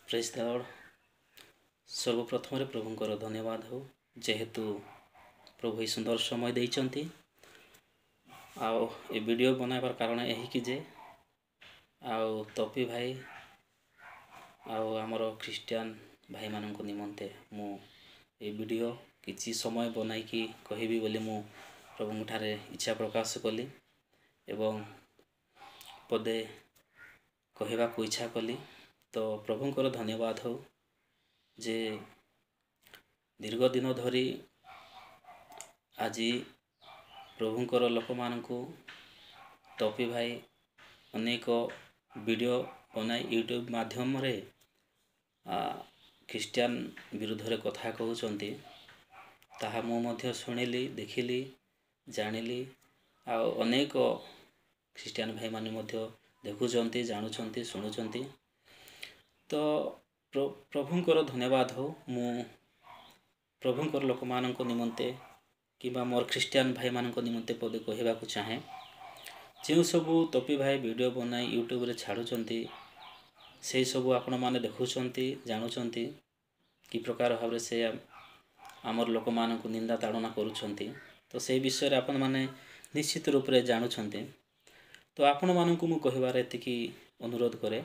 Praise the Lord. सर्वप्रथम प्रभुंकर धन्यवाद हो जेहेतु प्रभु सुंदर समय देइचंती। आउ ए वीडियो बनाइबार कारण यही कि जे आउ तपी भाई आउ आमर ख्रीस्टियन भाई मानक निमंते मु ए वीडियो किछि समय बनाइकी कहबी बोली मु प्रभुठारे इच्छा प्रकाश कली एवं पदे कहवा को इच्छा कली। तो प्रभुंकर धन्यवाद हो जे दीर्घ दिन धरी आज प्रभुंकर लोक मानकु टॉपी भाई अनेक वीडियो बनाई यूट्यूब माध्यम रे ख्रीस्टियन विरुद्ध रे कथा कहउचंती ताहा मु मध्य सुनिली देखिली जानिली आ अनेक ख्रीस्टियन भाई माने मध्य देखुचंती जानुचंती सुनुचंती। तो प्रभुंकर धन्यवाद हो मु प्रभुंकर लोक मानक निमंते किबा मोर ख्रीस्टियन भाई मानक निमंते पदे कहवा को चाहे जो सबू तपी भाई वीडियो बनाई यूट्यूब रे छाड़ुचंती से सबू आपण माने देखुचंती जानुचंती कि प्रकार भाव से आमर लोक मानक निंदा ताड़ना करुचंती। तो से विषय रे आपण माने निश्चित रूप रे जानुचंती। तो आपण मानक मु कहबार एतिकी अनुरोध करे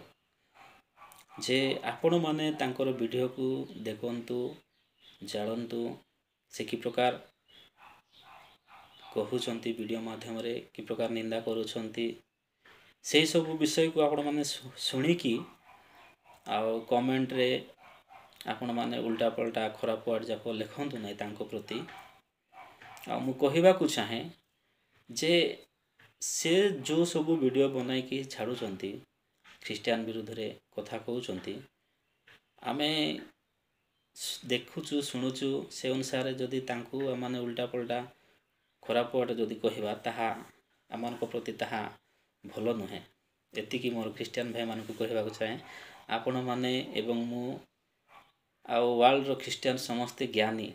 जे आपण माने तांकर वीडियो को देखंतु जाणंतु से कि प्रकार कहउचंती वीडियो माध्यम रे कि प्रकार निंदा करुचंती से सब विषय को आपण माने सुनी कि आउ कमेंट रे आपण माने उल्टा पलटा खराब वर्ड जाक लिखंतु नै तांको प्रति। आ मु कहबा को चाहे जे से जो सब वीडियो बनाई कि छाड़ुचंती ख्रीस्टियन विरुद्ध रे कथा कहउचंती आमे देखुचु शुणुचु से अनुसार जदि तांकु माने उल्टा पलटा खराब वर्ड जदि कहबा ताहा आमान को प्रति ताहा भलो नुहे। एतिकी मोर ख्रीस्टियन भाई मान को कहबा को चाहे आपण माने एवं मु आउ वर्ल्ड रो ख्रीस्टियन समस्त ज्ञानी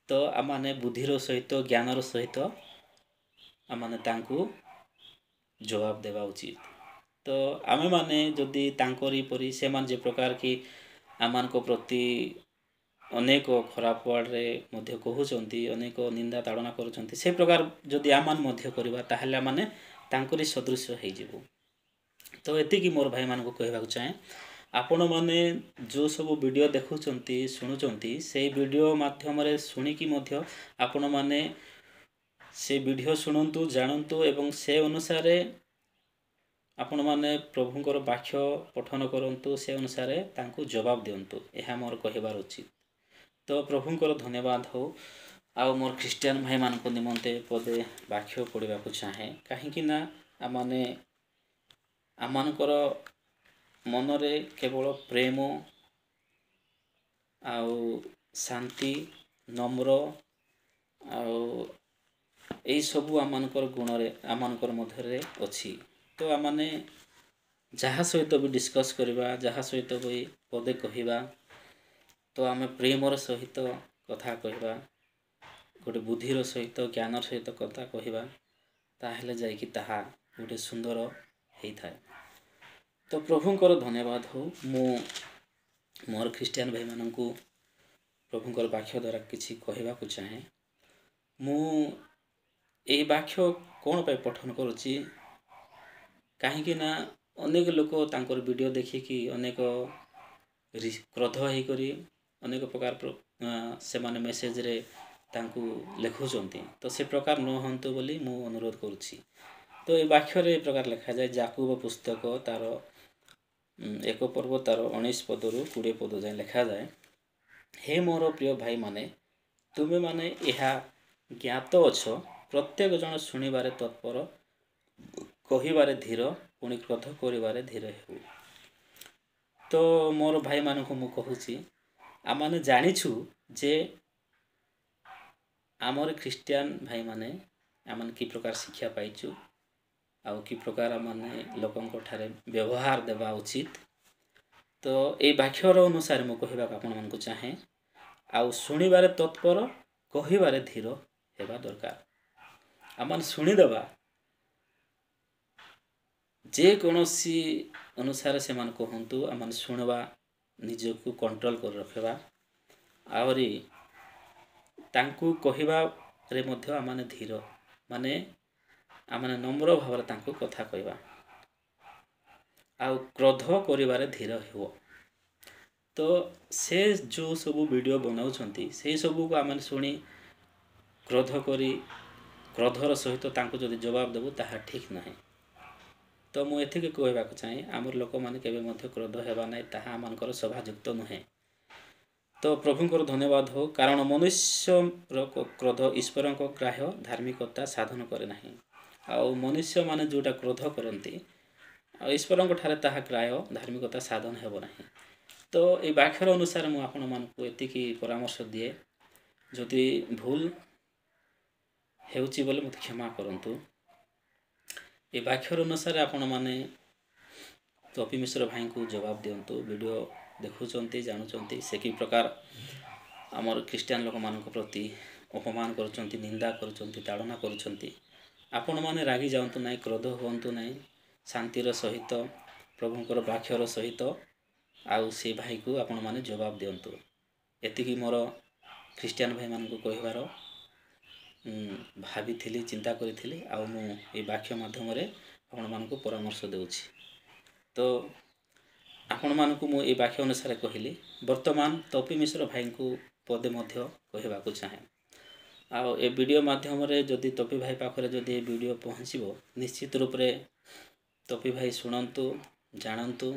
तो आमाने बुद्धिर सहित ज्ञानर सहित आमाने तांकु जवाब देवा उचित। तो आमे माने जदि तांकरी परी से मान जे प्रकार की आमान को प्रति अनेक खराब वर्ड रे मध्य कहउचंती अनेक निंदा ताड़ना करुचंती से प्रकार जदि आमान मध्य करबा ताहले माने तांकरी सदृश हे जिवो। तो एतिकी मोर भाई मान को कहबा को चाहे आपण माने जो सब वीडियो देखुचंती सुनुचंती से वीडियो माध्यम रे सुनी कि मध्य आपण माने से वीडियो सुनंतु जानंतु एवं से अनुसार आपण माने प्रभुंकर वाक्य पठन करंतु से अनुसार तांकु जवाब दियंतु एहा मोर कहबार उचित। तो प्रभुंकर धन्यवाद हो आउ मोर ख्रीस्टियन भाई मान को निमंते पदे वाक्य पढ़ा को चाहे कहीं ना आमाने आमानकर मन रे केवल प्रेम आउ शांति नम्र आउ एई सबु आमानकर गुण रे आमानकर मध्य रे अछि। तो आमाने जहाँ सहित भी डिस्कस करवा जहाँ सहित भी पदे कहवा तो आमे प्रेमर सहित कथा कहवा गोटे बुद्धिर सहित ज्ञानर सहित कथा कहवा ताहेले जाइकी ताहा गोटे सुंदर हेई थाए। तो प्रभुंकर धन्यवाद हो मु मोर ख्रीस्टियन भाई माननकु प्रभुंकर वाक्य द्वारा किछि कहवा को चाहे मु ए वाक्य कोन पे पठन करूची कहीं ना अनेक लोक तांकर वीडियो देखिकी अनेक क्रोध होई करी अनेक प्रकार से माने मेसेज रे तांकु लिखुचंती। तो से प्रकार न हंतु बोली मु अनुरोध करूची। तो ए वाक्य रे प्रकार लिखा जाए याकूब पुस्तक तार 1 पर्व तार 19 पदरु 20 पद जाए लिखा जाए हे मोर प्रिय भाई माने तुमे माने एहा ज्ञात अछ प्रत्येक जन सुनिबारे तत्पर कहिबारे धीर पुणी क्रोध करिबारे धीर हेउ। तो मोर भाई मानक मु कहूची आमाने जानिछु जे आमर ख्रीस्टियन भाई माने आमान की प्रकार शिक्षा पाइछु आउ की प्रकार माने लोकन को ठारे व्यवहार देवा उचित। तो ए वाक्यर अनुसार मु कहबा आपण मान को चाहे आउ सुनिबारे तत्पर कहिबारे धीर हेबा दरकार। आमान सुनी देबा जे कोनोसी अनुसार से मान कहंतु आमान सुनवा ନିଜକୁ କଣ୍ଟ୍ରୋଲ କରି ରଖିବା ଆହୁରି ତାଙ୍କୁ କହିବାରେ ମଧ୍ୟ ଆମମାନେ ଧୀର ମାନେ ଆମମାନେ ନମ୍ର ଭାବରେ ତାଙ୍କୁ କଥା କହିବା ଆଉ କ୍ରୋଧ କରିବାରେ ଧୀର ହେବ। ତ ସେ ଯେଉଁ ସବୁ ଭିଡ଼ିଓ ବନାଉଛନ୍ତି ସେଇ ସବୁକୁ ଆମେ ଶୁଣି କ୍ରୋଧ କରି କ୍ରୋଧର ସହିତ ତାଙ୍କୁ ଯଦି ଜବାବ ଦେବୁ ତାହା ଠିକ୍ ନାହିଁ। ତ ମୁଁ ଏତିକି କହିବାକୁ ଚାହେଁ ଆମର ଲୋକମାନେ କେବେ ମଧ୍ୟ କ୍ରୋଧ ହେବା ନାହିଁ, ତାହା ଆମମାନଙ୍କର ସଭାଯୁକ୍ତ ନୁହେଁ। ତ ପ୍ରଭୁଙ୍କର ଧନ୍ୟବାଦ ହଉ, କାରଣ ମନୁଷ୍ୟର କ୍ରୋଧ ଈଶ୍ୱରଙ୍କ ଗ୍ରାହ୍ୟ ଧାର୍ମିକତା ସାଧନ କରେ ନାହିଁ। ଆଉ ମନୁଷ୍ୟମାନେ ଯେଉଁଟା କ୍ରୋଧ କରନ୍ତି ଆଉ ଈଶ୍ୱରଙ୍କ ଠାରେ ତାହା ଗ୍ରାହ୍ୟ ଧାର୍ମିକତା ସାଧନ ହେବ ନାହିଁ। ତ এই ବାକ୍ୟର ଅନୁସାରେ ମୁଁ ଆପଣମାନଙ୍କୁ ଏତିକି ପରାମର୍ଶ ଦିଏ, ଯଦି ଭୁଲ ହେଉଛି ବୋଲି ମୋତେ କ୍ଷମା କରନ୍ତୁ। ଏ ବାକ୍ୟର ଅନୁସାରେ ଆପଣମାନେ ତପି ମିଶ୍ର ଭାଇଙ୍କୁ ଜବାବ ଦିଅନ୍ତୁ। ଭିଡ଼ିଓ ଦେଖୁଛନ୍ତି ଜାଣୁଛନ୍ତି ସେ କି ପ୍ରକାର ଆମର ଖ୍ରୀଷ୍ଟିଆନ ଲୋକମାନଙ୍କ ପ୍ରତି ଅପମାନ କରୁଛନ୍ତି, ନିନ୍ଦା କରୁଛନ୍ତି, ତାଡ଼ନା କରୁଛନ୍ତି। ଆପଣମାନେ ରାଗି ଯାଆନ୍ତୁ ନାହିଁ, କ୍ରୋଧ ହୁଅନ୍ତୁ ନାହିଁ, ଶାନ୍ତିର ସହିତ ପ୍ରଭୁଙ୍କର ବାକ୍ୟର ସହିତ ଆଉ ସେ ଭାଇକୁ ଆପଣମାନେ ଜବାବ ଦିଅନ୍ତୁ। ଏତିକି ମୋର ଖ୍ରୀଷ୍ଟିଆନ ଭାଇମାନଙ୍କୁ କହିବାର ଭାବିଥିଲି, ଚିନ୍ତା କରିଥିଲି ଆଉ ମୁଁ এই ବାକ୍ୟ ମାଧ୍ୟମରେ ଆପଣମାନଙ୍କୁ ପରାମର୍ଶ ଦେଉଛି। ତ ଆପଣମାନଙ୍କୁ ମୁଁ এই ବାକ୍ୟ ଅନୁସାରେ କହିଲି। ବର୍ତ୍ତମାନ ତପି ମିଶ୍ର ଭାଇଙ୍କୁ ପଦେ ମଧ୍ୟ କହିବାକୁ ଚାହେଁ। ଆଉ ଏ ଭିଡ଼ିଓ ମାଧ୍ୟମରେ ଯଦି ତପି ଭାଇ ପାଖରେ ଯଦି ଏ ଭିଡ଼ିଓ ପହଞ୍ଚିବ, ନିଶ୍ଚିତ ରୂପରେ ତପି ଭାଇ ଶୁଣନ୍ତୁ, ଜାଣନ୍ତୁ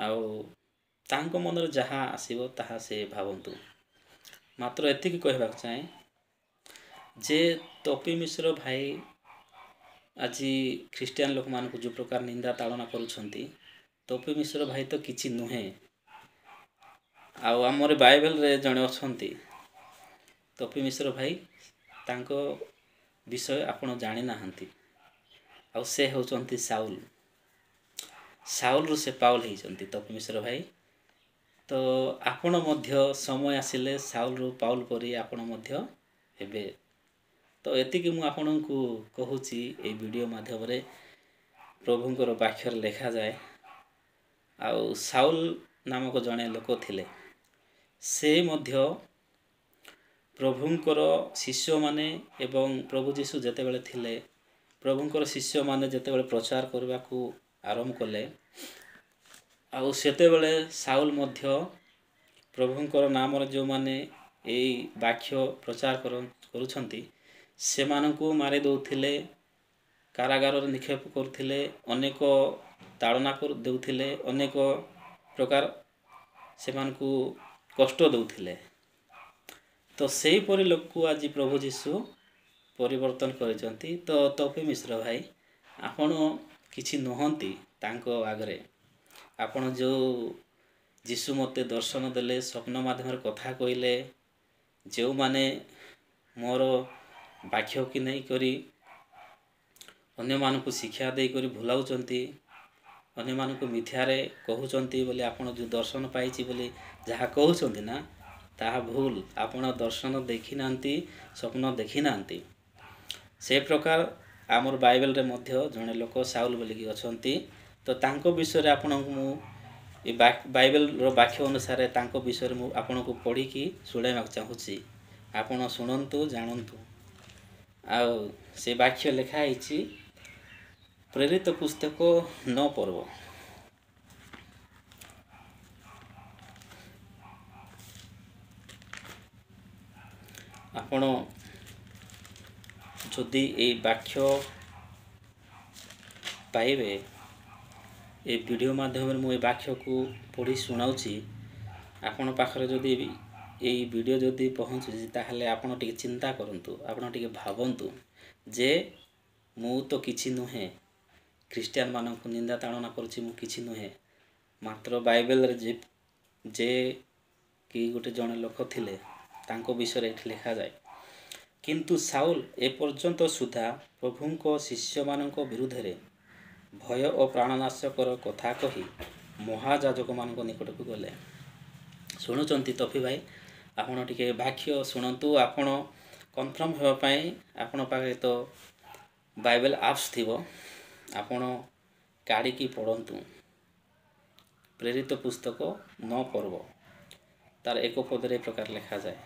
ଆଉ ତାଙ୍କ ମନରେ ଯାହା ଆସିବ ତାହା ସେ ଭାବନ୍ତୁ। ମାତ୍ର ଏତିକି କହିବାକୁ ଚାହେଁ ଯେ ତପି ମିଶ୍ର ଭାଇ ଆଜି ଖ୍ରୀଷ୍ଟିଆନ ଲୋକମାନଙ୍କୁ ଯେଉଁ ପ୍ରକାର ନିନ୍ଦା ତାଡ଼ନା କରୁଛନ୍ତି, ତପି ମିଶ୍ର ଭାଇ ତ କିଛି ନୁହେଁ। ଆଉ ଆମର ବାଇବେଲରେ ଜଣେ ଅଛନ୍ତି ତପି ମିଶ୍ର ଭାଇ, ତାଙ୍କ ବିଷୟ ଆପଣ ଜାଣିନାହାନ୍ତି। ଆଉ ସେ ହେଉଛନ୍ତି ସାଉଲ। ସାଉଲରୁ ସେ ପାଉଲ ହେଇଛନ୍ତି ତପି ମିଶ୍ର ଭାଇ। ତ ଆପଣ ମଧ୍ୟ ସମୟ ଆସିଲେ ସାଉଲରୁ ପାଉଲ ପରି ଆପଣ ମଧ୍ୟ ହେବେ। ତ ଏତିକି ମୁଁ ଆପଣଙ୍କୁ କହୁଛି এই ଭିଡ଼ିଓ ମାଧ୍ୟମରେ ପ୍ରଭୁଙ୍କର ବାକ୍ୟରେ ଲେଖାଯାଏ। ଆଉ ସାଉଲ ନାମକ ଜଣେ ଲୋକ ଥିଲେ, ସେ ମଧ୍ୟ ପ୍ରଭୁଙ୍କର ଶିଷ୍ୟମାନେ ଏବଂ ପ୍ରଭୁ ଯୀଶୁ ଯେତେବେଳେ ଥିଲେ, ପ୍ରଭୁଙ୍କର ଶିଷ୍ୟମାନେ ଯେତେବେଳେ ପ୍ରଚାର କରିବାକୁ ଆରମ୍ଭ କଲେ, ଆଉ ସେତେବେଳେ ସାଉଲ ମଧ୍ୟ ପ୍ରଭୁଙ୍କର ନାମରେ ଯେଉଁମାନେ ଏଇ ବାକ୍ୟ ପ୍ରଚାର କରୁଛନ୍ତି ସେମାନଙ୍କୁ ମାରି ଦେଉଥିଲେ, କାରାଗାରରେ ନିକ୍ଷେପ କରୁଥିଲେ, ଅନେକ ତାଡ଼ନା ଦେଉଥିଲେ, ଅନେକ ପ୍ରକାର ସେମାନଙ୍କୁ କଷ୍ଟ ଦେଉଥିଲେ। ତ ସେହିପରି ଲୋକକୁ ଆଜି ପ୍ରଭୁ ଯୀଶୁ ପରିବର୍ତ୍ତନ କରିଛନ୍ତି। ତ ତପି ମିଶ୍ର ଭାଇ, ଆପଣ କିଛି ନୁହନ୍ତି ତାଙ୍କ ଆଗରେ। ଆପଣ ଯେଉଁ ଯୀଶୁ ମୋତେ ଦର୍ଶନ ଦେଲେ, ସ୍ୱପ୍ନ ମାଧ୍ୟମରେ କଥା କହିଲେ, ଯେଉଁମାନେ ମୋର ବାକ୍ୟକୁ ନେଇକରି ଅନ୍ୟମାନଙ୍କୁ ଶିକ୍ଷା ଦେଇକରି ଭୁଲାଉଛନ୍ତି, ଅନ୍ୟମାନଙ୍କୁ ମିଥ୍ୟାରେ କହୁଛନ୍ତି ବୋଲି ଆପଣ ଯେଉଁ ଦର୍ଶନ ପାଇଛି ବୋଲି ଯାହା କହୁଛନ୍ତି ନା, ତାହା ଭୁଲ। ଆପଣ ଦର୍ଶନ ଦେଖିନାହାନ୍ତି, ସ୍ୱପ୍ନ ଦେଖିନାହାନ୍ତି। ସେ ପ୍ରକାର ଆମର ବାଇବେଲରେ ମଧ୍ୟ ଜଣେ ଲୋକ ସାଉଲ ବୋଲିକି ଅଛନ୍ତି। ତ ତାଙ୍କ ବିଷୟରେ ଆପଣଙ୍କୁ ମୁଁ ଏ ବାଇବେଲର ବାକ୍ୟ ଅନୁସାରେ ତାଙ୍କ ବିଷୟରେ ମୁଁ ଆପଣଙ୍କୁ ପଢ଼ିକି ଶୁଣାଇବାକୁ ଚାହୁଁଛି। ଆପଣ ଶୁଣନ୍ତୁ, ଜାଣନ୍ତୁ। ଆଉ ସେ ବାକ୍ୟ ଲେଖା ହେଇଛି ପ୍ରେରିତ ପୁସ୍ତକ 9 ପର୍ବ। ଆପଣ ଯଦି এই ବାକ୍ୟ ପାଇବେ, ଏ ଭିଡ଼ିଓ ମାଧ୍ୟମରେ ମୁଁ ଏ ବାକ୍ୟକୁ ପଢ଼ି ଶୁଣାଉଛି, ଆପଣ ପାଖରେ ଯଦି এই ଭିଡ଼ିଓ ଯଦି ପହଞ୍ଚୁଛି ତାହେଲେ ଆପଣ ଟିକେ ଚିନ୍ତା କରନ୍ତୁ, ଆପଣ ଟିକେ ଭାବନ୍ତୁ ଯେ ମୁଁ ତ କିଛି ନୁହେଁ, ଖ୍ରୀଷ୍ଟିଆନ ମାନଙ୍କୁ ନିନ୍ଦା ତାଡ଼ନା କରୁଛି, ମୁଁ କିଛି ନୁହେଁ। ମାତ୍ର ବାଇବେଲରେ ଯେ କି ଗୋଟେ ଜଣେ ଲୋକ ଥିଲେ ତାଙ୍କ ବିଷୟରେ ଏଠି ଲେଖାଯାଏ, କିନ୍ତୁ ସାଉଲ ଏପର୍ଯ୍ୟନ୍ତ ସୁଦ୍ଧା ପ୍ରଭୁଙ୍କ ଶିଷ୍ୟମାନଙ୍କ ବିରୁଦ୍ଧରେ ଭୟ ଓ ପ୍ରାଣନାଶକର କଥା କହି ମହାଯାଜକମାନଙ୍କ ନିକଟକୁ ଗଲେ। ଶୁଣୁଛନ୍ତି ତପି ଭାଇ, ଆପଣ ଟିକେ ବାକ୍ୟ ଶୁଣନ୍ତୁ। ଆପଣ କନଫର୍ମ ହେବା ପାଇଁ ଆପଣ ପାଖରେ ତ ବାଇବେଲ ଆପ୍ସ ଥିବ, ଆପଣ କାଢ଼ିକି ପଢ଼ନ୍ତୁ। ପ୍ରେରିତ ପୁସ୍ତକ 9 ପର୍ବ ତାର 1 ପଦରେ ପ୍ରକାର ଲେଖାଯାଏ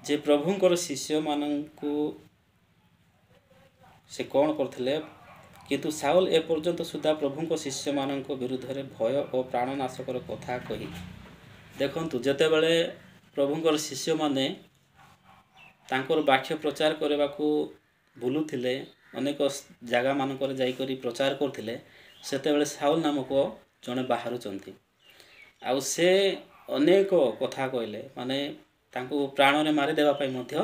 ଯେ ପ୍ରଭୁଙ୍କର ଶିଷ୍ୟମାନଙ୍କୁ ସେ କ'ଣ କରିଥିଲେ କିନ୍ତୁ ସାଉଲ ଏପର୍ଯ୍ୟନ୍ତ ସୁଦ୍ଧା ପ୍ରଭୁଙ୍କ ଶିଷ୍ୟମାନଙ୍କ ବିରୁଦ୍ଧରେ ଭୟ ଓ ପ୍ରାଣନାଶକର କଥା କହି ଦେଖନ୍ତୁ ଯେତେବେଳେ ପ୍ରଭୁଙ୍କର ଶିଷ୍ୟମାନେ ତାଙ୍କର ବାକ୍ୟ ପ୍ରଚାର କରିବାକୁ ବୁଲୁଥିଲେ ଅନେକ ଜାଗାମାନଙ୍କରେ ଯାଇକରି ପ୍ରଚାର କରୁଥିଲେ ସେତେବେଳେ ସାଉଲ ନାମକ ଜଣେ ବାହାରୁଛନ୍ତି ଆଉ ସେ ଅନେକ କଥା କହିଲେ ମାନେ ତାଙ୍କୁ ପ୍ରାଣରେ ମାରିଦେବା ପାଇଁ ମଧ୍ୟ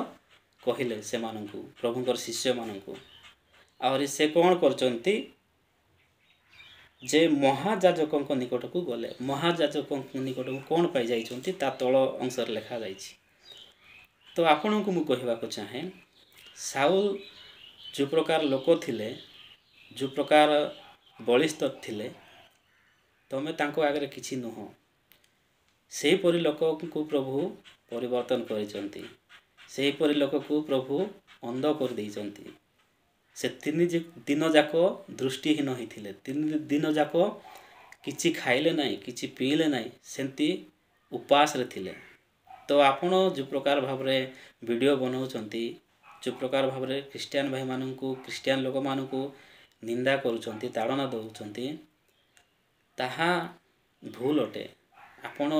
କହିଲେ ସେମାନଙ୍କୁ ପ୍ରଭୁଙ୍କର ଶିଷ୍ୟମାନଙ୍କୁ ଆହୁରି ସେ କ'ଣ କରିଛନ୍ତି ଯେ ମହାଯାଜକଙ୍କ ନିକଟକୁ ଗଲେ ମହାଯାଜକଙ୍କ ନିକଟକୁ କ'ଣ ପାଇଁ ଯାଇଛନ୍ତି ତା ତଳ ଅଂଶରେ ଲେଖାଯାଇଛି ତ ଆପଣଙ୍କୁ ମୁଁ କହିବାକୁ ଚାହେଁ ସାଉଲ ଯେଉଁ ପ୍ରକାର ଲୋକ ଥିଲେ ଯେଉଁ ପ୍ରକାର ବଳିଷ୍ଠ ଥିଲେ ତମେ ତାଙ୍କ ଆଗରେ କିଛି ନୁହଁ ସେହିପରି ଲୋକଙ୍କୁ ପ୍ରଭୁ ପରିବର୍ତ୍ତନ କରିଛନ୍ତି ସେହିପରି ଲୋକକୁ ପ୍ରଭୁ ଅନ୍ଧ କରିଦେଇଛନ୍ତି ସେ 3 ଦିନ ଯାକ ଦୃଷ୍ଟିହୀନ ହୋଇଥିଲେ 3 ଦିନ ଯାକ କିଛି ଖାଇଲେ ନାହିଁ କିଛି ପିଇଲେ ନାହିଁ ସେମିତି ଉପାସରେ ଥିଲେ ତ ଆପଣ ଯେଉଁ ପ୍ରକାର ଭାବରେ ଭିଡ଼ିଓ ବନାଉଛନ୍ତି ଯେଉଁ ପ୍ରକାର ଭାବରେ ଖ୍ରୀଷ୍ଟିଆନ ଭାଇମାନଙ୍କୁ ଖ୍ରୀଷ୍ଟିଆନ ଲୋକମାନଙ୍କୁ ନିନ୍ଦା କରୁଛନ୍ତି ତାଡ଼ନା ଦେଉଛନ୍ତି ତାହା ଭୁଲ ଅଟେ ଆପଣ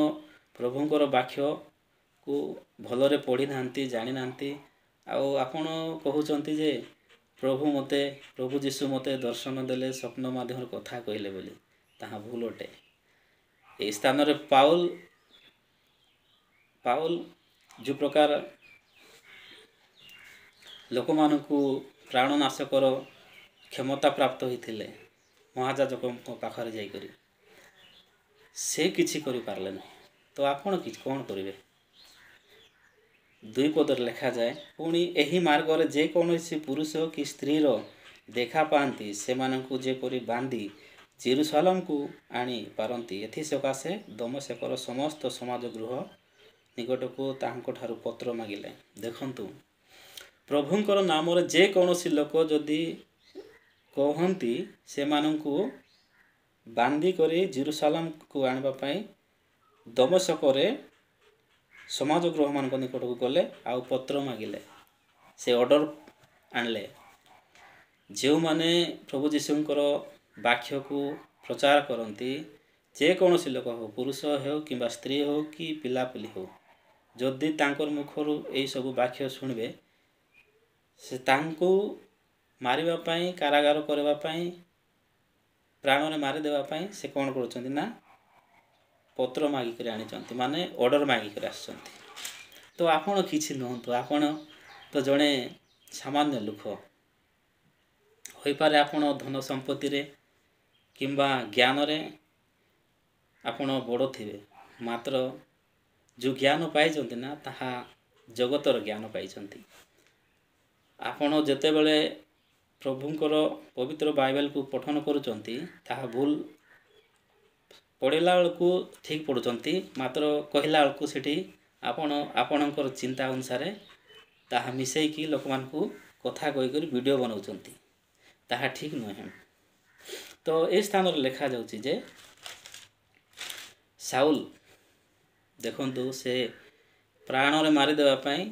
ପ୍ରଭୁଙ୍କର ବାକ୍ୟକୁ ଭଲରେ ପଢ଼ିନାହାନ୍ତି ଜାଣିନାହାନ୍ତି ଆଉ ଆପଣ କହୁଛନ୍ତି ଯେ ପ୍ରଭୁ ଯୀଶୁ ମୋତେ ଦର୍ଶନ ଦେଲେ ସ୍ୱପ୍ନ ମାଧ୍ୟମରେ କଥା କହିଲେ ବୋଲି ତାହା ଭୁଲ ଅଟେ ଏହି ସ୍ଥାନରେ ପାଉଲ ଯେଉଁ ପ୍ରକାର ଲୋକମାନଙ୍କୁ ପ୍ରାଣନାଶକର କ୍ଷମତା ପ୍ରାପ୍ତ ହୋଇଥିଲେ ମହାଯାଜକଙ୍କ ପାଖରେ ଯାଇକରି ସେ କିଛି କରିପାରିଲେ ନାହିଁ ତ ଆପଣ କିଛି କ'ଣ କରିବେ 2 ପଦରେ ଲେଖାଯାଏ ପୁଣି ଏହି ମାର୍ଗରେ ଯେକୌଣସି ପୁରୁଷ କି ସ୍ତ୍ରୀର ଦେଖା ପାଆନ୍ତି ସେମାନଙ୍କୁ ଯେପରି ବାନ୍ଧି ଜେରୁସାଲେମକୁ ଆଣି ପାରନ୍ତି ଏଥିସକାଶେ ଦମସ୍କର ସମସ୍ତ ସମାଜ ଗୃହ ନିକଟକୁ ତାହାଙ୍କଠାରୁ ପତ୍ର ମାଗିଲେ ଦେଖନ୍ତୁ ପ୍ରଭୁଙ୍କର ନାମରେ ଯେକୌଣସି ଲୋକ ଯଦି କହନ୍ତି ସେମାନଙ୍କୁ ବାନ୍ଧି କରି ଜେରୁସାଲେମକୁ ଆଣିବା ପାଇଁ ଦମସ୍କରେ ସମାଜ ଗୃହମାନଙ୍କ ନିକଟକୁ ଗଲେ ଆଉ ପତ୍ର ମାଗିଲେ ସେ ଅର୍ଡ଼ର ଆଣିଲେ ଯେଉଁମାନେ ପ୍ରଭୁ ଯୀଶୁଙ୍କର ବାକ୍ୟକୁ ପ୍ରଚାର କରନ୍ତି ଯେକୌଣସି ଲୋକ ହେଉ ପୁରୁଷ ହେଉ କିମ୍ବା ସ୍ତ୍ରୀ ହେଉ କି ପିଲାପିଲି ହେଉ ଯଦି ତାଙ୍କର ମୁଖରୁ ଏହିସବୁ ବାକ୍ୟ ଶୁଣିବେ ସେ ତାଙ୍କୁ ମାରିବା ପାଇଁ କାରାଗାର କରିବା ପାଇଁ ପ୍ରାଣରେ ମାରିଦେବା ପାଇଁ ସେ କ'ଣ କରୁଛନ୍ତି ନା ପତ୍ର ମାଗିକରି ଆଣିଛନ୍ତି ମାନେ ଅର୍ଡ଼ର ମାଗିକରି ଆସିଛନ୍ତି ତ ଆପଣ କିଛି ନୁହନ୍ତୁ ଆପଣ ତ ଜଣେ ସାମାନ୍ୟ ଲୋକ ହୋଇପାରେ ଆପଣ ଧନ ସମ୍ପତ୍ତିରେ କିମ୍ବା ଜ୍ଞାନରେ ଆପଣ ବଡ଼ ଥିବେ ମାତ୍ର ଯେଉଁ ଜ୍ଞାନ ପାଇଛନ୍ତି ନା ତାହା ଜଗତର ଜ୍ଞାନ ପାଇଛନ୍ତି ଆପଣ ଯେତେବେଳେ ପ୍ରଭୁଙ୍କର ପବିତ୍ର ବାଇବେଲକୁ ପଠନ କରୁଛନ୍ତି ତାହା ଭୁଲ ପଢ଼ିଲା ବେଳକୁ ଠିକ୍ ପଢ଼ୁଛନ୍ତି ମାତ୍ର କହିଲା ବେଳକୁ ସେଠି ଆପଣଙ୍କର ଚିନ୍ତା ଅନୁସାରେ ତାହା ମିଶାଇକି ଲୋକମାନଙ୍କୁ କଥା କହିକରି ଭିଡ଼ିଓ ବନାଉଛନ୍ତି ତାହା ଠିକ୍ ନୁହେଁ ତ ଏ ସ୍ଥାନରେ ଲେଖାଯାଉଛି ଯେ ସାଉଲ ଦେଖନ୍ତୁ ସେ ପ୍ରାଣରେ ମାରିଦେବା ପାଇଁ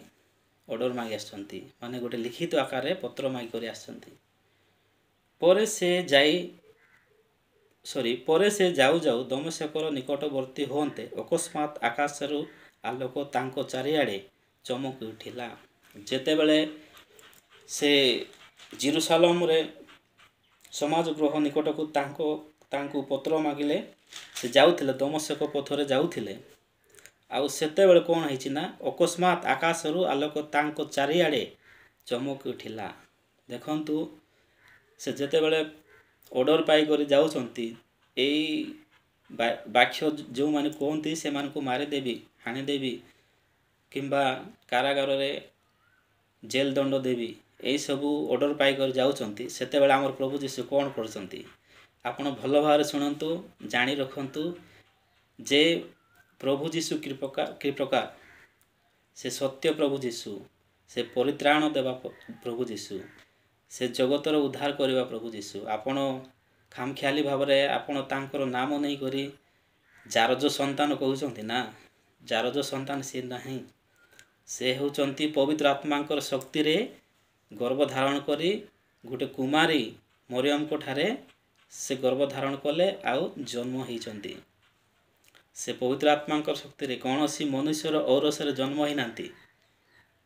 ଅର୍ଡ଼ର ମାଗି ଆସିଛନ୍ତି ମାନେ ଗୋଟେ ଲିଖିତ ଆକାରରେ ପତ୍ର ମାଗି କରି ଆସିଛନ୍ତି ପରେ ସେ ଯାଉ ଯାଉ ଦମସ୍କର ନିକଟବର୍ତ୍ତୀ ହୁଅନ୍ତେ ଅକସ୍ମାତ୍ ଆକାଶରୁ ଆଲୋକ ତାଙ୍କ ଚାରିଆଡ଼େ ଚମକି ଉଠିଲା ଯେତେବେଳେ ସେ ଜେରୁସାଲେମରେ ସମାଜ ଗୃହ ନିକଟକୁ ତାଙ୍କୁ ପତ୍ର ମାଗିଲେ ସେ ଯାଉଥିଲେ ଦମସ୍କ ପଥରେ ଯାଉଥିଲେ ଆଉ ସେତେବେଳେ କ'ଣ ହେଇଛି ନା ଅକସ୍ମାତ୍ ଆକାଶରୁ ଆଲୋକ ତାଙ୍କ ଚାରିଆଡ଼େ ଚମକି ଉଠିଲା ଦେଖନ୍ତୁ ସେ ଯେତେବେଳେ ଅର୍ଡ଼ର ପାଇକରି ଯାଉଛନ୍ତି ଏଇ ବାକ୍ୟ ଯେଉଁମାନେ କୁହନ୍ତି ସେମାନଙ୍କୁ ମାରିଦେବି ହାଣିଦେବି କିମ୍ବା କାରାଗାରରେ ଜେଲ୍ ଦଣ୍ଡ ଦେବି ଏହିସବୁ ଅର୍ଡ଼ର ପାଇକରି ଯାଉଛନ୍ତି ସେତେବେଳେ ଆମର ପ୍ରଭୁ ଯୀଶୁ କ'ଣ କରୁଛନ୍ତି ଆପଣ ଭଲ ଭାବରେ ଶୁଣନ୍ତୁ ଜାଣି ରଖନ୍ତୁ ଯେ ପ୍ରଭୁ ଯୀଶୁ କି ପ୍ରକାର ସେ ସତ୍ୟ ପ୍ରଭୁ ଯୀଶୁ ସେ ପରିତ୍ରାଣ ଦେବା ପ୍ରଭୁ ଯୀଶୁ ସେ ଜଗତର ଉଦ୍ଧାର କରିବା ପ୍ରଭୁ ଯୀଶୁ ଆପଣ ଖାମଖିଆଲି ଭାବରେ ଆପଣ ତାଙ୍କର ନାମ ନେଇକରି ଯାର ଯେଉଁ ସନ୍ତାନ କହୁଛନ୍ତି ନା, ଯାର ଯେଉଁ ସନ୍ତାନ ସିଏ ନାହିଁ, ସେ ହେଉଛନ୍ତି ପବିତ୍ର ଆତ୍ମାଙ୍କର ଶକ୍ତିରେ ଗର୍ଭଧାରଣ କରି ଗୋଟେ କୁମାରୀ ମରିୟମଙ୍କ ଠାରେ ସେ ଗର୍ଭଧାରଣ କଲେ ଆଉ ଜନ୍ମ ହେଇଛନ୍ତି। ସେ ପବିତ୍ର ଆତ୍ମାଙ୍କର ଶକ୍ତିରେ କୌଣସି ମନୁଷ୍ୟର ଔରସରେ ଜନ୍ମ ହେଇନାହାନ୍ତି।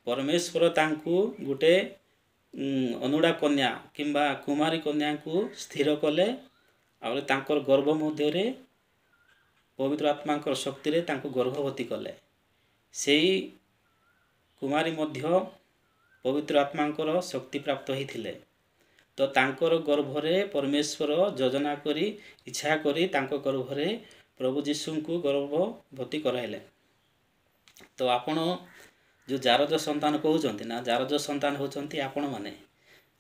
ପରମେଶ୍ୱର ତାଙ୍କୁ ଗୋଟେ ଅନୁଡ଼ା କନ୍ୟା କିମ୍ବା କୁମାରୀ କନ୍ୟାଙ୍କୁ ସ୍ଥିର କଲେ ଆଉ ତାଙ୍କର ଗର୍ଭ ମଧ୍ୟରେ ପବିତ୍ର ଆତ୍ମାଙ୍କର ଶକ୍ତିରେ ତାଙ୍କୁ ଗର୍ଭବତୀ କଲେ। ସେଇ କୁମାରୀ ମଧ୍ୟ ପବିତ୍ର ଆତ୍ମାଙ୍କର ଶକ୍ତି ପ୍ରାପ୍ତ ହେଇଥିଲେ। ତ ତାଙ୍କର ଗର୍ଭରେ ପରମେଶ୍ୱର ଯୋଜନା କରି ଇଚ୍ଛା କରି ତାଙ୍କ ଗର୍ଭରେ ପ୍ରଭୁ ଯୀଶୁଙ୍କୁ ଗର୍ଭବତୀ କରାଇଲେ। ତ ଆପଣ ଯେଉଁ ଜାରଜ ସନ୍ତାନ କହୁଛନ୍ତି ନା, ଜାରଜ ସନ୍ତାନ ହେଉଛନ୍ତି ଆପଣମାନେ,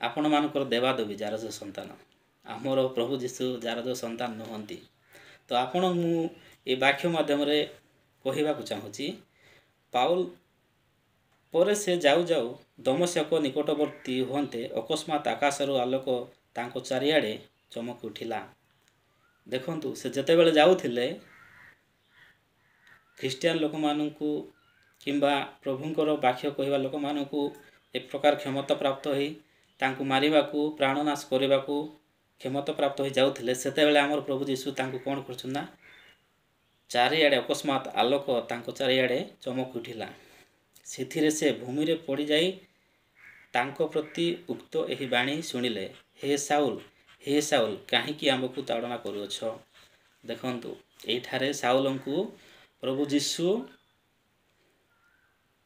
ଆପଣମାନଙ୍କର ଦେବାଦେବୀ ଜାରଜ ସନ୍ତାନ। ଆମର ପ୍ରଭୁ ଯୀଶୁ ଜାରଜ ସନ୍ତାନ ନୁହନ୍ତି। ତ ଆପଣ ମୁଁ ଏ ବାକ୍ୟ ମାଧ୍ୟମରେ କହିବାକୁ ଚାହୁଁଛି, ପାଉଲ ପରେ ସେ ଯାଉ ଯାଉ ଦମସ୍କୋ ନିକଟବର୍ତ୍ତୀ ହୁଅନ୍ତେ ଅକସ୍ମାତ୍ ଆକାଶରୁ ଆଲୋକ ତାଙ୍କ ଚାରିଆଡ଼େ ଚମକି ଉଠିଲା। ଦେଖନ୍ତୁ, ସେ ଯେତେବେଳେ ଯାଉଥିଲେ ଖ୍ରୀଷ୍ଟିଆନ ଲୋକମାନଙ୍କୁ କିମ୍ବା ପ୍ରଭୁଙ୍କର ବାକ୍ୟ କହିବା ଲୋକମାନଙ୍କୁ ଏ ପ୍ରକାର କ୍ଷମତା ପ୍ରାପ୍ତ ହୋଇ ତାଙ୍କୁ ମାରିବାକୁ, ପ୍ରାଣନାଶ କରିବାକୁ କ୍ଷମତା ପ୍ରାପ୍ତ ହୋଇ ଯାଉଥିଲେ, ସେତେବେଳେ ଆମର ପ୍ରଭୁ ଯୀଶୁ ତାଙ୍କୁ କ'ଣ କରୁଛନ୍ତି ନା, ଚାରିଆଡ଼େ ଅକସ୍ମାତ୍ ଆଲୋକ ତାଙ୍କ ଚାରିଆଡ଼େ ଚମକି ଉଠିଲା। ସେଥିରେ ସେ ଭୂମିରେ ପଡ଼ିଯାଇ ତାଙ୍କ ପ୍ରତି ଉକ୍ତ ଏହି ବାଣୀ ଶୁଣିଲେ, ହେ ସାଉଲ, ହେ ସାଉଲ, କାହିଁକି ଆମକୁ ତାଡ଼ନା କରୁଅଛ? ଦେଖନ୍ତୁ, ଏଇଠାରେ ସାଉଲଙ୍କୁ ପ୍ରଭୁ ଯୀଶୁ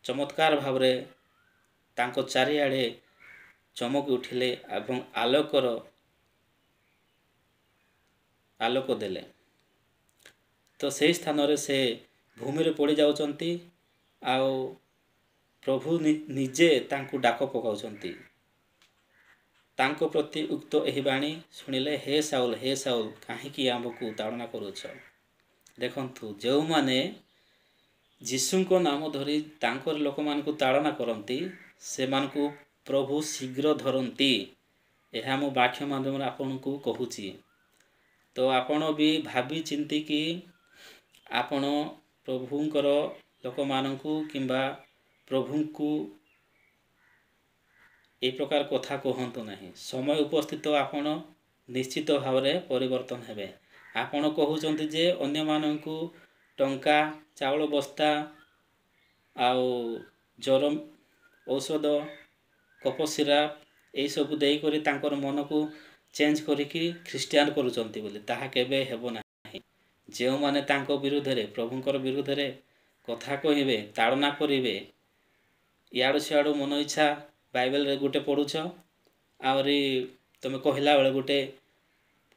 ଚମତ୍କାର ଭାବରେ ତାଙ୍କ ଚାରିଆଡ଼େ ଚମକି ଉଠିଲେ ଏବଂ ଆଲୋକ ଦେଲେ। ତ ସେହି ସ୍ଥାନରେ ସେ ଭୂମିରେ ପଡ଼ି ଯାଉଛନ୍ତି ଆଉ ପ୍ରଭୁ ନିଜେ ତାଙ୍କୁ ଡାକ ପକାଉଛନ୍ତି। ତାଙ୍କ ପ୍ରତି ଉକ୍ତ ଏହି ବାଣୀ ଶୁଣିଲେ, ହେ ସାଉଲ, ହେ ସାଉଲ, କାହିଁକି ଆମକୁ ତାଡ଼ନା କରୁଛ? ଦେଖନ୍ତୁ, ଯେଉଁମାନେ ଯୀଶୁଙ୍କ ନାମ ଧରି ତାଙ୍କର ଲୋକମାନଙ୍କୁ ତାଡ଼ନା କରନ୍ତି, ସେମାନଙ୍କୁ ପ୍ରଭୁ ଶୀଘ୍ର ଧରନ୍ତି। ଏହା ମୁଁ ବାକ୍ୟ ମାଧ୍ୟମରେ ଆପଣଙ୍କୁ କହୁଛି। ତ ଆପଣ ବି ଭାବି ଚିନ୍ତିକି ଆପଣ ପ୍ରଭୁଙ୍କର ଲୋକମାନଙ୍କୁ କିମ୍ବା ପ୍ରଭୁଙ୍କୁ ଏ ପ୍ରକାର କଥା କୁହନ୍ତୁ ନାହିଁ। ସମୟ ଉପସ୍ଥିତ ଆପଣ ନିଶ୍ଚିତ ଭାବରେ ପରିବର୍ତ୍ତନ ହେବେ। ଆପଣ କହୁଛନ୍ତି ଯେ ଅନ୍ୟମାନଙ୍କୁ ଟଙ୍କା, ଚାଉଳ ବସ୍ତା ଆଉ ଜ୍ୱର ଔଷଧ, କଫ ସିରାପ ଏଇସବୁ ଦେଇକରି ତାଙ୍କର ମନକୁ ଚେଞ୍ଜ କରିକି ଖ୍ରୀଷ୍ଟିଆନ କରୁଛନ୍ତି ବୋଲି, ତାହା କେବେ ହେବ ନାହିଁ। ଯେଉଁମାନେ ତାଙ୍କ ବିରୁଦ୍ଧରେ, ପ୍ରଭୁଙ୍କର ବିରୁଦ୍ଧରେ କଥା କହିବେ, ତାଡ଼ନା କରିବେ, ଇଆଡ଼ୁ ସିଆଡ଼ୁ ମନ ଇଚ୍ଛା ବାଇବେଲରେ ଗୋଟେ ପଢ଼ୁଛ, ଆହୁରି ତୁମେ କହିଲା ବେଳେ ଗୋଟେ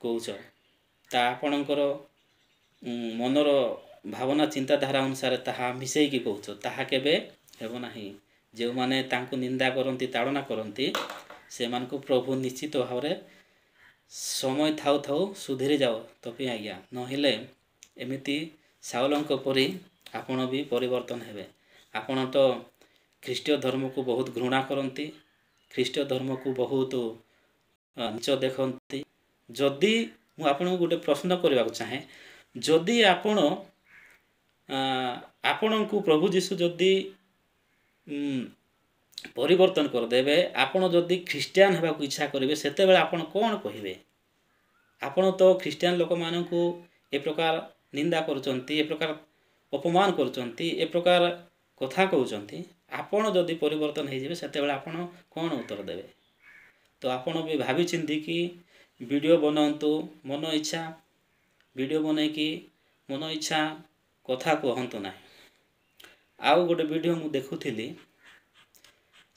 କହୁଛ, ତା ଆପଣଙ୍କର ମନର ଭାବନା ଚିନ୍ତାଧାରା ଅନୁସାରେ ତାହା ମିଶେଇକି କହୁଛ, ତାହା କେବେ ହେବ ନାହିଁ। ଯେଉଁମାନେ ତାଙ୍କୁ ନିନ୍ଦା କରନ୍ତି, ତାଡ଼ନା କରନ୍ତି, ସେମାନଙ୍କୁ ପ୍ରଭୁ ନିଶ୍ଚିତ ଭାବରେ ସମୟ ଥାଉ ଥାଉ ସୁଧୁରି ଯାଅ ତପି ଆଜ୍ଞା, ନହେଲେ ଏମିତି ସାଉଲଙ୍କ ପରି ଆପଣ ବି ପରିବର୍ତ୍ତନ ହେବେ। ଆପଣ ତ ଖ୍ରୀଷ୍ଟୀୟ ଧର୍ମକୁ ବହୁତ ଘୃଣା କରନ୍ତି, ଖ୍ରୀଷ୍ଟୀୟ ଧର୍ମକୁ ବହୁତ ନୀଚ ଦେଖନ୍ତି। ଯଦି ମୁଁ ଆପଣଙ୍କୁ ଗୋଟେ ପ୍ରଶ୍ନ କରିବାକୁ ଚାହେଁ, ଯଦି ଆପଣଙ୍କୁ ପ୍ରଭୁ ଯୀଶୁ ଯଦି ପରିବର୍ତ୍ତନ କରିଦେବେ, ଆପଣ ଯଦି ଖ୍ରୀଷ୍ଟିଆନ ହେବାକୁ ଇଚ୍ଛା କରିବେ, ସେତେବେଳେ ଆପଣ କ'ଣ କହିବେ? ଆପଣ ତ ଖ୍ରୀଷ୍ଟିଆନ ଲୋକମାନଙ୍କୁ ଏ ପ୍ରକାର ନିନ୍ଦା କରୁଛନ୍ତି, ଏ ପ୍ରକାର ଅପମାନ କରୁଛନ୍ତି, ଏ ପ୍ରକାର କଥା କହୁଛନ୍ତି। ଆପଣ ଯଦି ପରିବର୍ତ୍ତନ ହେଇଯିବେ, ସେତେବେଳେ ଆପଣ କ'ଣ ଉତ୍ତର ଦେବେ? ତ ଆପଣ ବି ଭାବି ଚିନ୍ତିକି ଭିଡ଼ିଓ ବନାନ୍ତୁ। ମନ ଇଚ୍ଛା ଭିଡ଼ିଓ ବନେଇକି ମନ ଇଚ୍ଛା କଥା କୁହନ୍ତୁ ନାହିଁ। ଆଉ ଗୋଟେ ଭିଡ଼ିଓ ମୁଁ ଦେଖୁଥିଲି,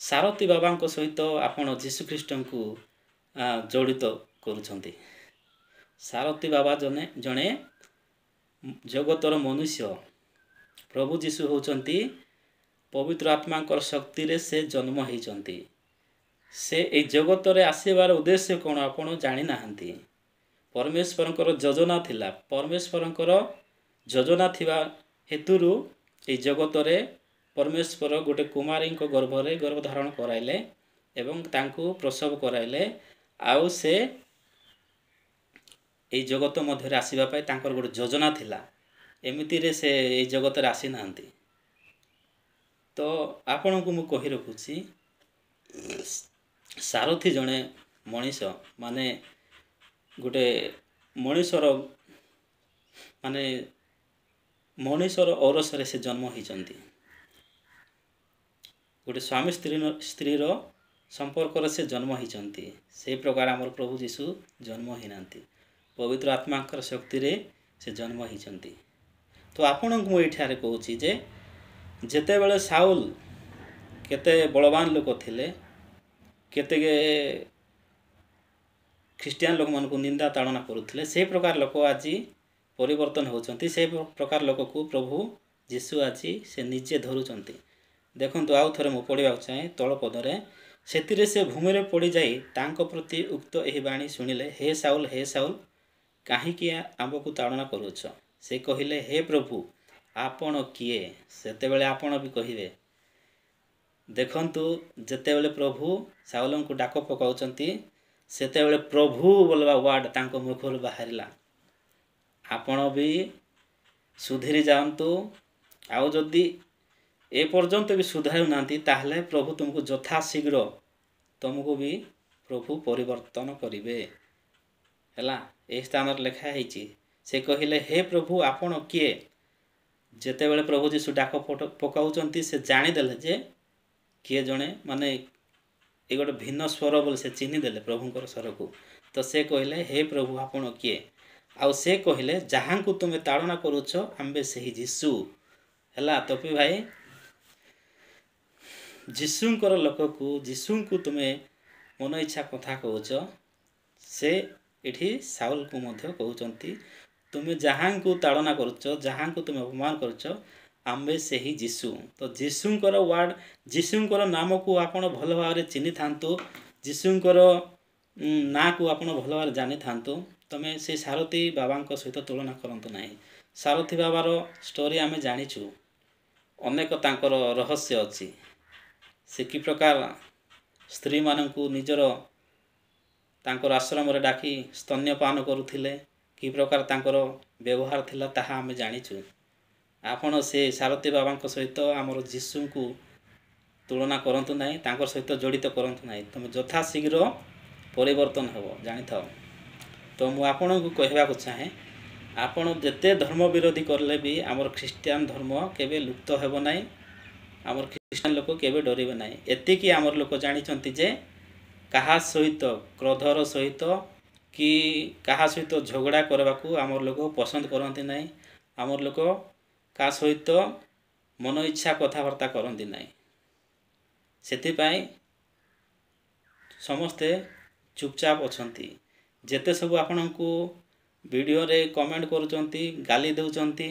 ସାରଥୀ ବାବାଙ୍କ ସହିତ ଆପଣ ଯୀଶୁଖ୍ରୀଷ୍ଟଙ୍କୁ ଜଡ଼ିତ କରୁଛନ୍ତି। ସାରଥୀ ବାବା ଜଣେ ଜଗତର ମନୁଷ୍ୟ। ପ୍ରଭୁ ଯୀଶୁ ହେଉଛନ୍ତି ପବିତ୍ର ଆତ୍ମାଙ୍କର ଶକ୍ତିରେ ସେ ଜନ୍ମ ହେଇଛନ୍ତି। ସେ এই ଜଗତରେ ଆସିବାର ଉଦ୍ଦେଶ୍ୟ କ'ଣ ଆପଣ ଜାଣିନାହାନ୍ତି। ପରମେଶ୍ୱରଙ୍କର ଯୋଜନା ଥିଲା। ପରମେଶ୍ୱରଙ୍କର ଯୋଜନା ଥିବା ହେତୁରୁ এই ଜଗତରେ ପରମେଶ୍ୱର ଗୋଟେ କୁମାରୀଙ୍କ ଗର୍ଭରେ ଗର୍ଭଧାରଣ କରାଇଲେ ଏବଂ ତାଙ୍କୁ ପ୍ରସବ କରାଇଲେ। ଆଉ ସେ এই ଜଗତ ମଧ୍ୟରେ ଆସିବା ପାଇଁ ତାଙ୍କର ଗୋଟେ ଯୋଜନା ଥିଲା। ଏମିତିରେ ସେ ଏଇ ଜଗତରେ ଆସିନାହାନ୍ତି। ତ ଆପଣଙ୍କୁ ମୁଁ କହି ରଖୁଛି, ସାରଥି ଜଣେ ମଣିଷ, ମାନେ ଗୋଟେ ମଣିଷର ମାନେ ମଣିଷର ଔରସରେ ସେ ଜନ୍ମ ହେଇଛନ୍ତି। ଗୋଟେ ସ୍ୱାମୀ ସ୍ତ୍ରୀର ସମ୍ପର୍କରେ ସେ ଜନ୍ମ ହେଇଛନ୍ତି। ସେହି ପ୍ରକାର ଆମର ପ୍ରଭୁ ଯୀଶୁ ଜନ୍ମ ହେଇନାହାନ୍ତି, ପବିତ୍ର ଆତ୍ମାଙ୍କର ଶକ୍ତିରେ ସେ ଜନ୍ମ ହେଇଛନ୍ତି। ତ ଆପଣଙ୍କୁ ମୁଁ ଏଇଠାରେ କହୁଛି ଯେ ଯେତେବେଳେ ସାଉଲ କେତେ ବଳବାନ ଲୋକ ଥିଲେ, କେତେ ଖ୍ରୀଷ୍ଟିଆନ ଲୋକମାନଙ୍କୁ ନିନ୍ଦା ତାଡ଼ନା କରୁଥିଲେ, ସେହି ପ୍ରକାର ଲୋକ ଆଜି ପରିବର୍ତ୍ତନ ହେଉଛନ୍ତି। ସେହି ପ୍ରକାର ଲୋକକୁ ପ୍ରଭୁ ଯୀଶୁ ଆଜି ସେ ନିଜେ ଧରୁଛନ୍ତି। ଦେଖନ୍ତୁ, ଆଉ ଥରେ ମୁଁ ପଢ଼ିବାକୁ ଚାହେଁ ତଳ ପଦରେ, ସେଥିରେ ସେ ଭୂମିରେ ପଡ଼ିଯାଇ ତାଙ୍କ ପ୍ରତି ଉକ୍ତ ଏହି ବାଣୀ ଶୁଣିଲେ, ହେ ସାଉଲ, ହେ ସାଉଲ, କାହିଁକି ଆମ୍ଭକୁ ତାଡ଼ନା କରୁଛ? ସେ କହିଲେ, ହେ ପ୍ରଭୁ, ଆପଣ କିଏ? ସେତେବେଳେ ଆପଣ ବି କହିବେ। ଦେଖନ୍ତୁ, ଯେତେବେଳେ ପ୍ରଭୁ ସାଉଲଙ୍କୁ ଡାକ ପକାଉଛନ୍ତି, ସେତେବେଳେ ପ୍ରଭୁ ବୋଲିବା ୱାର୍ଡ଼ ତାଙ୍କ ମୁଖରୁ ବାହାରିଲା। ଆପଣ ବି ସୁଧୁରି ଯାଆନ୍ତୁ। ଆଉ ଯଦି ଏ ପର୍ଯ୍ୟନ୍ତ ବି ସୁଧାରୁନାହାନ୍ତି, ତାହେଲେ ପ୍ରଭୁ ତୁମକୁ ଯଥାଶୀଘ୍ର ତୁମକୁ ବି ପ୍ରଭୁ ପରିବର୍ତ୍ତନ କରିବେ। ହେଲା, ଏହି ସ୍ଥାନରେ ଲେଖା ହେଇଛି। ସେ କହିଲେ, ହେ ପ୍ରଭୁ, ଆପଣ କିଏ? ଯେତେବେଳେ ପ୍ରଭୁ ଯୀଶୁ ଡାକ ପକାଉଛନ୍ତି, ସେ ଜାଣିଦେଲେ ଯେ କିଏ ଜଣେ, ମାନେ ଏ ଗୋଟେ ଭିନ୍ନ ସ୍ୱର ବୋଲି ସେ ଚିହ୍ନିଦେଲେ ପ୍ରଭୁଙ୍କର ସ୍ୱରକୁ। ତ ସେ କହିଲେ, ହେ ପ୍ରଭୁ, ଆପଣ କିଏ? ଆଉ ସେ କହିଲେ, ଯାହାଙ୍କୁ ତୁମେ ତାଡ଼ନା କରୁଛ, ଆମ୍ଭେ ସେହି ଯୀଶୁ। ହେଲା, ତପି ଭାଇ, ଯୀଶୁଙ୍କର ଲୋକକୁ, ଯୀଶୁଙ୍କୁ ତୁମେ ମନ ଇଚ୍ଛା କଥା କହୁଛ। ସେ ଏଠି ସାଉଲକୁ ମଧ୍ୟ କହୁଛନ୍ତି, ତୁମେ ଯାହାଙ୍କୁ ତାଡ଼ନା କରୁଛ, ଯାହାଙ୍କୁ ତୁମେ ଅପମାନ କରୁଛ, ଆମ୍ଭେ ସେହି ଯୀଶୁ। ତ ଯୀଶୁଙ୍କର ୱାର୍ଡ଼, ଯୀଶୁଙ୍କର ନାମକୁ ଆପଣ ଭଲ ଭାବରେ ଚିହ୍ନିଥାନ୍ତୁ, ଯୀଶୁଙ୍କର ନାଁକୁ ଆପଣ ଭଲ ଭାବରେ ଜାଣିଥାନ୍ତୁ। ତୁମେ ସେ ସାରଥୀ ବାବାଙ୍କ ସହିତ ତୁଳନା କରନ୍ତୁ ନାହିଁ। ସାରଥୀ ବାବାର ଷ୍ଟୋରି ଆମେ ଜାଣିଛୁ, ଅନେକ ତାଙ୍କର ରହସ୍ୟ ଅଛି। ସେ କି ପ୍ରକାର ସ୍ତ୍ରୀମାନଙ୍କୁ ନିଜର ତାଙ୍କର ଆଶ୍ରମରେ ଡାକି ସ୍ତନ୍ୟପାନ କରୁଥିଲେ, କି ପ୍ରକାର ତାଙ୍କର ବ୍ୟବହାର ଥିଲା, ତାହା ଆମେ ଜାଣିଛୁ। ଆପଣ ସେ ସାରଥୀ ବାବାଙ୍କ ସହିତ ଆମର ଯୀଶୁଙ୍କୁ ତୁଳନା କରନ୍ତୁ ନାହିଁ, ତାଙ୍କ ସହିତ ଜଡ଼ିତ କରନ୍ତୁ ନାହିଁ। ତୁମେ ଯଥାଶୀଘ୍ର ପରିବର୍ତ୍ତନ ହେବ, ଜାଣିଥାଅ। ତ ମୁଁ ଆପଣଙ୍କୁ କହିବାକୁ ଚାହେଁ, ଆପଣ ଯେତେ ଧର୍ମ ବିରୋଧୀ କଲେ ବି ଆମର ଖ୍ରୀଷ୍ଟିଆନ ଧର୍ମ କେବେ ଲୁପ୍ତ ହେବ ନାହିଁ। ଆମର ଖ୍ରୀଷ୍ଟିଆନ ଲୋକ କେବେ ଡରିବେ ନାହିଁ। ଏତିକି ଆମର ଲୋକ ଜାଣିଛନ୍ତି ଯେ କାହା ସହିତ କ୍ରୋଧର ସହିତ କି କାହା ସହିତ ଝଗଡ଼ା କରିବାକୁ ଆମର ଲୋକ ପସନ୍ଦ କରନ୍ତି ନାହିଁ। ଆମର ଲୋକ କାହା ସହିତ ମନ ଇଚ୍ଛା କଥାବାର୍ତ୍ତା କରନ୍ତି ନାହିଁ। ସେଥିପାଇଁ ସମସ୍ତେ ଚୁପଚାପ ଅଛନ୍ତି। ଯେତେ ସବୁ ଆପଣଙ୍କୁ ଭିଡ଼ିଓରେ କମେଣ୍ଟ କରୁଛନ୍ତି, ଗାଲି ଦେଉଛନ୍ତି,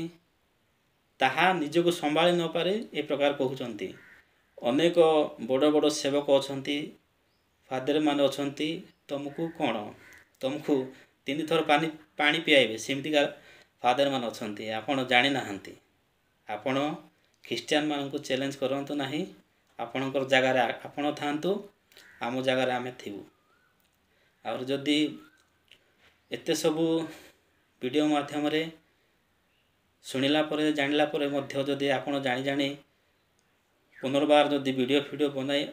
ତାହା ନିଜକୁ ସମ୍ଭାଳି ନପାରି ଏ ପ୍ରକାର କହୁଛନ୍ତି। ଅନେକ ବଡ଼ ବଡ଼ ସେବକ ଅଛନ୍ତି, ଫାଦରମାନେ ଅଛନ୍ତି, ତୁମକୁ କ'ଣ, ତୁମକୁ 3 ଥର ପାଣି ପିଆଇବେ, ସେମିତିକା ଫାଦରମାନେ ଅଛନ୍ତି। ଆପଣ ଜାଣିନାହାନ୍ତି। ଆପଣ ଖ୍ରୀଷ୍ଟିଆନମାନଙ୍କୁ ଚ୍ୟାଲେଞ୍ଜ କରନ୍ତୁ ନାହିଁ। ଆପଣଙ୍କର ଜାଗାରେ ଆପଣ ଥାଆନ୍ତୁ, ଆମ ଜାଗାରେ ଆମେ ଥିବୁ। ଆଉ ଯଦି ଏତେ ସବୁ ଭିଡ଼ିଓ ମାଧ୍ୟମରେ ଶୁଣିଲା ପରେ, ଜାଣିଲା ପରେ ମଧ୍ୟ ଯଦି ଆପଣ ଜାଣି ପୁନର୍ବାର ଯଦି ଭିଡ଼ିଓ ବନାଇ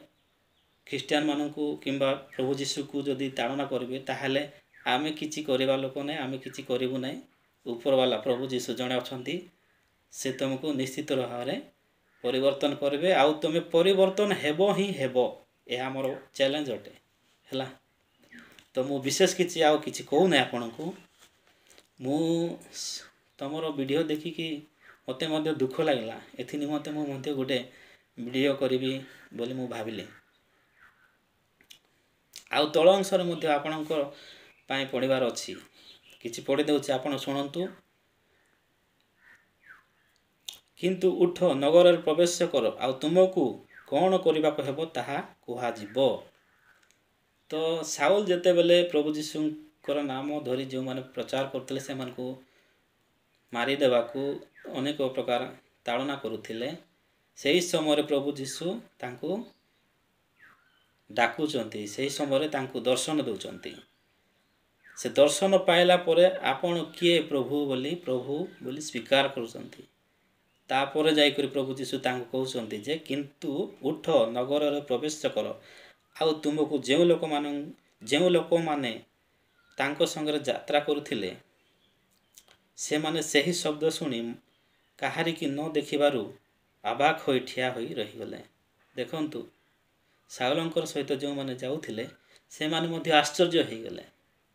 ଖ୍ରୀଷ୍ଟିଆନମାନଙ୍କୁ କିମ୍ବା ପ୍ରଭୁ ଯୀଶୁକୁ ଯଦି ତାଡ଼ନା କରିବେ, ତାହେଲେ ଆମେ କିଛି କରିବା ଲୋକ ନାହିଁ, ଆମେ କିଛି କରିବୁ ନାହିଁ। ଉପରବାଲା ପ୍ରଭୁ ଯୀଶୁ ଜଣେ ଅଛନ୍ତି, ସେ ତୁମକୁ ନିଶ୍ଚିତ ଭାବରେ ପରିବର୍ତ୍ତନ କରିବେ। ଆଉ ତୁମେ ପରିବର୍ତ୍ତନ ହେବ ହିଁ ହେବ, ଏହା ଆମର ଚ୍ୟାଲେଞ୍ଜ ଅଟେ। ହେଲା, ତ ମୁଁ ବିଶେଷ କିଛି ଆଉ କିଛି କହୁନାହିଁ ଆପଣଙ୍କୁ। ମୁଁ ତୁମର ଭିଡ଼ିଓ ଦେଖିକି ମୋତେ ମଧ୍ୟ ଦୁଃଖ ଲାଗିଲା। ଏଥି ନିମନ୍ତେ ମୁଁ ମଧ୍ୟ ଗୋଟେ ଭିଡ଼ିଓ କରିବି ବୋଲି ମୁଁ ଭାବିଲି। ଆଉ ତଳ ଅଂଶରେ ମଧ୍ୟ ଆପଣଙ୍କ ପାଇଁ ପଢ଼ିବାର ଅଛି, କିଛି ପଢ଼ି ଦେଉଛି, ଆପଣ ଶୁଣନ୍ତୁ। କିନ୍ତୁ ଉଠ, ନଗରରେ ପ୍ରବେଶ କର, ଆଉ ତୁମକୁ କ'ଣ କରିବାକୁ ହେବ ତାହା କୁହାଯିବ। ତ ସାଉଲ ଯେତେବେଳେ ପ୍ରଭୁ ଯୀଶୁଙ୍କର ନାମ ଧରି ଯେଉଁମାନେ ପ୍ରଚାର କରୁଥିଲେ, ସେମାନଙ୍କୁ ମାରିଦେବାକୁ ଅନେକ ପ୍ରକାର ତାଡ଼ନା କରୁଥିଲେ। ସେହି ସମୟରେ ପ୍ରଭୁ ଯୀଶୁ ତାଙ୍କୁ ଡାକୁଛନ୍ତି, ସେହି ସମୟରେ ତାଙ୍କୁ ଦର୍ଶନ ଦେଉଛନ୍ତି। से दर्शन पाइला परे आपण किए प्रभु बोली स्वीकार करुचंती। तापर जाइकरी प्रभु जीशु तांको कहउचंती जे किंतु उठ नगर रे प्रवेश कर आउ तुमको जेउ लोक माने तांको संगे यात्रा करुथिले से माने सही शब्द सुनी काहारी की न देखिबारु आबाक होई ठिया होई रही गले। देखंतु शाऊलंकर सहित जो माने जाउथिले से माने मध्य आश्चर्य होई गले।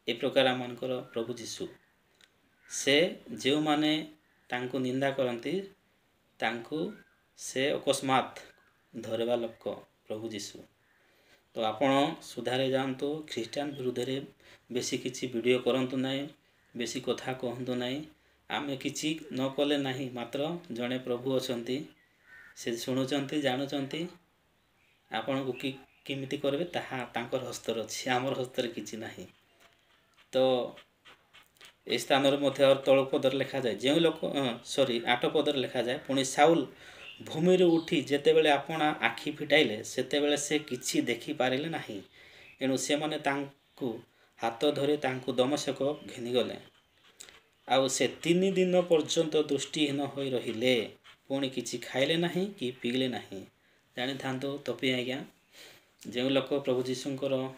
ए प्रकार आमनकर प्रभु जीशु से जो माने तांको निंदा करंती तांको से अकस्मात धरवा लोक प्रभु जीशु। तो आपण सुधारे जानतु ख्रीस्टान विरुद्ध रे बेसी किछि वीडियो करंतु नाही, बेसी कथा कहंतु नाही। आमे किछि न कले नाही, मात्र जणे प्रभु अछंती से शुणुचंती जानुचंती आपण को किमिति करबे ताहा तांकर हस्तर अछि, हमर हस्तर किछि नाही। तो ए स्थान रे मध्य और तळ पदर लिखा जाय जेउ लोक 8 पदर लिखा जाय पुणी साउल भूमि रे उठी जेतेबेले आपणा आखि फिटाइले सेतेबेले से किछि देखि पारिले नाही। एणु से माने तांकु हाथ धरि तांकु दमशक घेनी गले। आउ से 3 दिन पर्यंत दृष्टिहीन होई रहिले, पुणी किछि खाइले नाही कि पीले नाही। जानि थांतो तपि आज्ञा जेउ लोक प्रभु जीशुंकर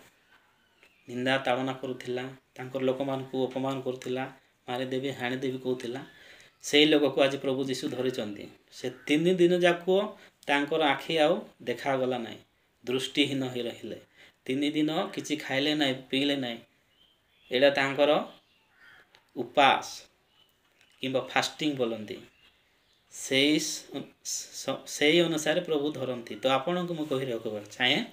निंदा ताड़ना करुथिला, तांकर लोक मानकु अपमान करुथिला, मारे देवी हाणी देवी कहूथिला, सेई लोक को आज प्रभु जीशु धरिचंती। से 3 दिन जाको तांकर आखि आउ देखा गला नाही, दृष्टिहीन होई रहिले। 3 दिन किछि खाइले नाही पीले नाही। एडा तांकर उपास किंबा फास्टिंग बोलंती। सेई अनुसार प्रभु धरंती। तो आपण को मु कहि रखबा चाहे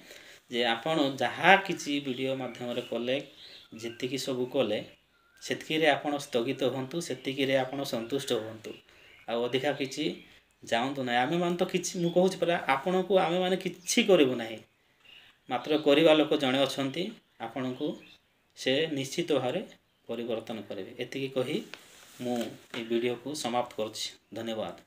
जे आपण जहा किछि वीडियो माध्यम रे कले जेतिकी सब कले सेतकी रे आपण स्थगित होंतु, सेतिकी रे आपण संतुष्ट होंतु। आ अधिका किछि जाउंतु ना। आमे मान तो किछि मु कहूछ परा आपण को आमे माने किछि करिवो नाही, मात्र करिवा लोक जणे अछंती। आपण को से निश्चित भारे परिवर्तन करेबे। एतिकी कहि मु ए वीडियो को समाप्त करछि। धन्यवाद।